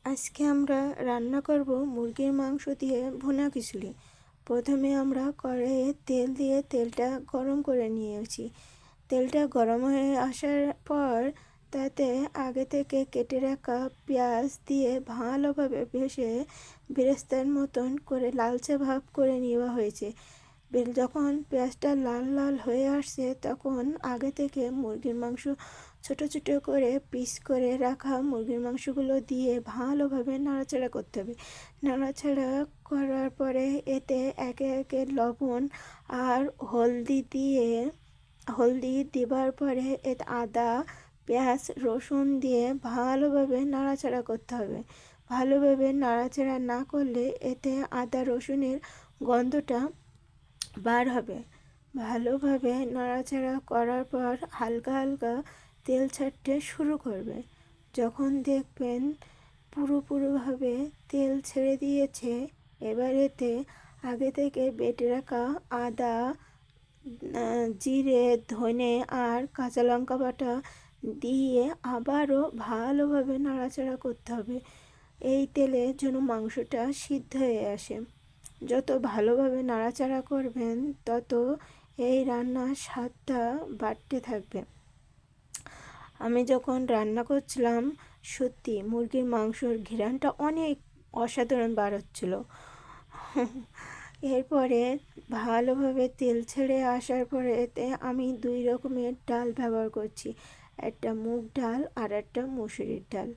আজকে আমরা রান্না করব মুরগির মাংস দিয়ে ভুনা খিচুড়ি। প্রথমে আমরা কড়াইয়ে তেল দিয়ে তেলটা গরম করে নিয়েছি। তেলটা গরম হয়ে আসার পর তাতে আগে থেকে কেটে রাখা পেঁয়াজ দিয়ে ভালোভাবে ভেজে বেরেস্তার মতন করে লালচে ভাব করে নেওয়া হয়েছে। যখন পেঁয়াজটা লাল লাল হয়ে আসছে তখন আগে থেকে মুরগির মাংস ছোট ছোট করে পিস করে রাখা মুরগির মাংসগুলো দিয়ে ভালোভাবে নাড়াচাড়া করতে হবে। নাড়াচাড়া করার পরে এতে একে একে লবণ আর হলদি দেবার পরে এতে আদা পেঁয়াজ রসুন দিয়ে ভালোভাবে নাড়াচাড়া করতে হবে। ভালোভাবে নাড়াচাড়া না করলে এতে আদা রসুনের গন্ধটা বার হবে। ভালোভাবে নাড়াচাড়া করার পর হালকা হালকা তেল ছাড়তে শুরু করবে। যখন দেখবেন পুরোপুরিভাবে তেল ছেড়ে দিয়েছে, এবার এতে আগে থেকে বেটে রাখা আদা জিরে ধনে আর কাঁচা লঙ্কা বাটা দিয়ে আবারও ভালোভাবে নাড়াচাড়া করতে হবে। এই তেলে যেন মাংসটা সিদ্ধ হয়ে আসে। যত ভালোভাবে নাড়াচাড়া করবেন তত এই রান্নার স্বাদটা বাড়তে থাকবে। আমি যখন রান্না করছিলাম সত্যি মুরগির মাংসর ঘ্রাণটা অনেক অসাধারণ বার হচ্ছিল। এরপরে ভালোভাবে তেল ছেড়ে আসার পরে এতে আমি 2 রকমের ডাল ব্যবহার করছি, একটা মুগ ডাল আর একটা মুসুরির ডাল।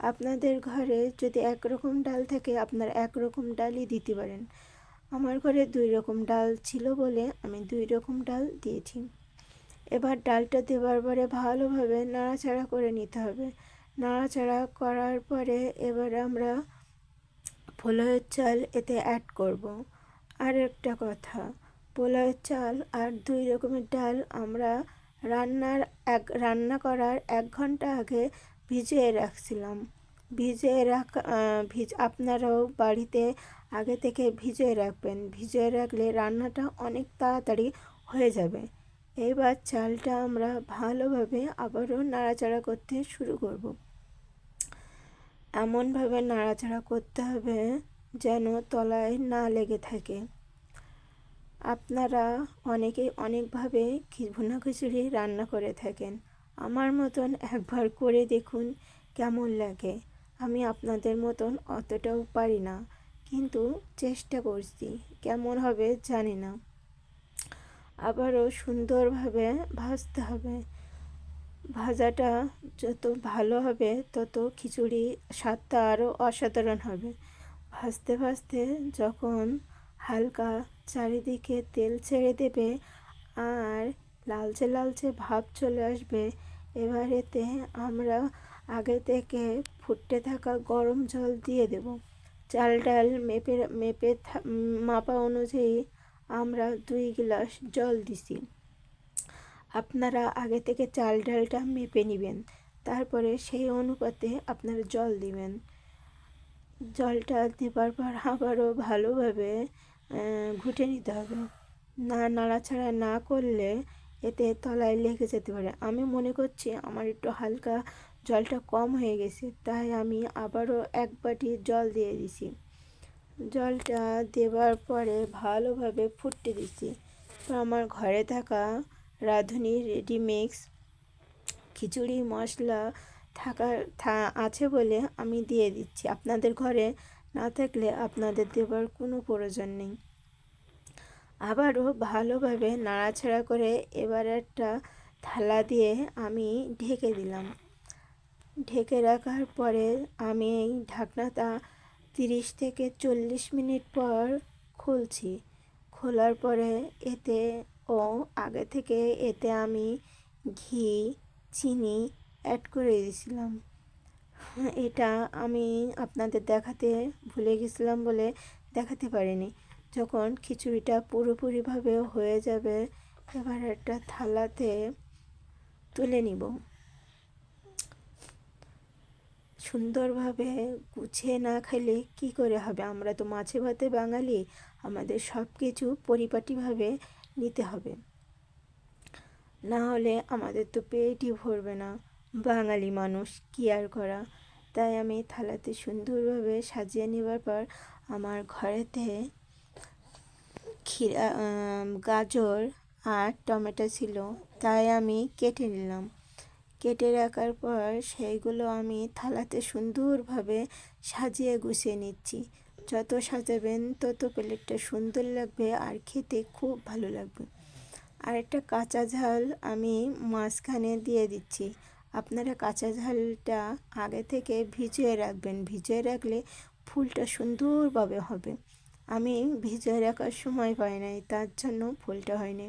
আপনাদের ঘরে যদি একরকম ডাল থাকে আপনারা একরকম ডালই দিতে পারেন। আমার ঘরে 2 রকম ডাল ছিল বলে আমি 2 রকম ডাল দিয়েছি। এবার ডালটা দেওয়ার পরে ভালোভাবে নাড়াচাড়া করে নিতে হবে। নাড়াচাড়া করার পরে এবার আমরা পোলাওয়ের চাল এতে অ্যাড করব। আর একটা কথা, পোলাওয়ের চাল আর 2 রকমের ডাল আমরা রান্না করার 1 ঘন্টা আগে ভিজিয়ে রাখছিলাম। আপনারাও বাড়িতে আগে থেকে ভিজিয়ে রাখবেন। ভিজিয়ে রাখলে রান্নাটা অনেক তাড়াতাড়ি হয়ে যাবে। এবার চালটা আমরা ভালোভাবে আবারও নাড়াচাড়া করতে শুরু করব। এমনভাবে নাড়াচাড়া করতে হবে যেন তলায় না লেগে থাকে। আপনারা অনেকেই অনেকভাবে ভুনা খিচুড়ি রান্না করে থাকেন। আমার মতন একবার করে দেখুন কেমন লাগে। আমি আপনাদের মতন অতটাও পারি না, কিন্তু চেষ্টা করছি। কেমন হবে জানি না। আবারও সুন্দরভাবে ভাজতে হবে। ভাজাটা যত ভালো হবে তত খিচুড়ি স্বাদটা আরও অসাধারণ হবে। ভাজতে ভাজতে যখন হালকা চারিদিকে তেল ছেড়ে দেবে আর লালচে লালচে ভাব চলে আসবে, এবার এতে আমরা আগে থেকে ফুটতে থাকা গরম জল দিয়ে দেব। চাল ডাল মেপে মাপা অনুযায়ী আমরা 2 গ্লাস জল দিছি। আপনারা আগে থেকে চাল ডালটা মেপে নেবেন, তারপরে সেই অনুপাতে আপনারা জল দিবেন। জলটা দেবার পর আবারও ভালোভাবে ঘুটে নিতে হবে। নাড়াচাড়া না করলে এতে তলায় লেগে যেতে পারে। আমি মনে করছি আমার একটু হালকা জলটা কম হয়ে গেছে, তাই আমি আবারও 1 বাটি জল দিয়ে দিছি। জলটা দেওয়ার পরে ভালোভাবে ফুটতে দিছি। তো আমার ঘরে থাকা রাঁধুনি রেডিমিক্স খিচুড়ি মশলা আছে বলে আমি দিয়ে দিচ্ছি। আপনাদের ঘরে না থাকলে আপনাদের দেওয়ার কোনো প্রয়োজন নেই। আবারও ভালোভাবে নাড়াচাড়া করে এবার একটা থালা দিয়ে আমি ঢেকে দিলাম। ঢেকে রাখার পরে আমি এই ঢাকনাটা 30 থেকে 40 মিনিট পর খুলছি। খোলার পরে আগে থেকে এতে আমি ঘি চিনি অ্যাড করে দিয়েছিলাম। এটা আমি আপনাদের দেখাতে ভুলে গেছিলাম বলে দেখাতে পারিনি। যখন খিচুড়িটা পুরোপুরিভাবে হয়ে যাবে, এবার একটা থালাতে তুলে নিব। সুন্দরভাবে গুছিয়ে না খেলে কি করে হবে? আমরা তো মাছে ভাতে বাঙালি, আমাদের সব কিছু পরিপাটিভাবে নিতে হবে, না হলে আমাদের তো পেটই ভরবে না। বাঙালি মানুষ, কি আর করা। তাই আমি থালাতে সুন্দরভাবে সাজিয়ে নেবার পর আমার ঘরেতে গাজর আর টমেটো ছিল, তাই আমি কেটে নিলাম। কেটে রাখার পর সেইগুলো আমি থালাতে সুন্দরভাবে সাজিয়ে গুছিয়ে নিচ্ছি। যত সাজাবেন তত প্লেটটা সুন্দর লাগবে আর খেতে খুব ভালো লাগবে। আর একটা কাঁচা ঝাল আমি মাঝখানে দিয়ে দিচ্ছি। আপনারা কাঁচা ঝালটা আগে থেকে ভিজিয়ে রাখবেন, ভিজিয়ে রাখলে ফুলটা সুন্দরভাবে হবে। আমি ভিজিয়ে রাখার সময় পাই নাই, তার জন্য ফুলটা হয়নি।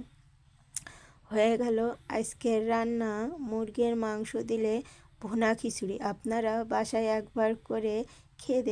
হয়ে গেল আজকের রান্না, মুরগির মাংস দিলে ভুনা খিচুড়ি। আপনারা বাসায় একবার করে খেয়ে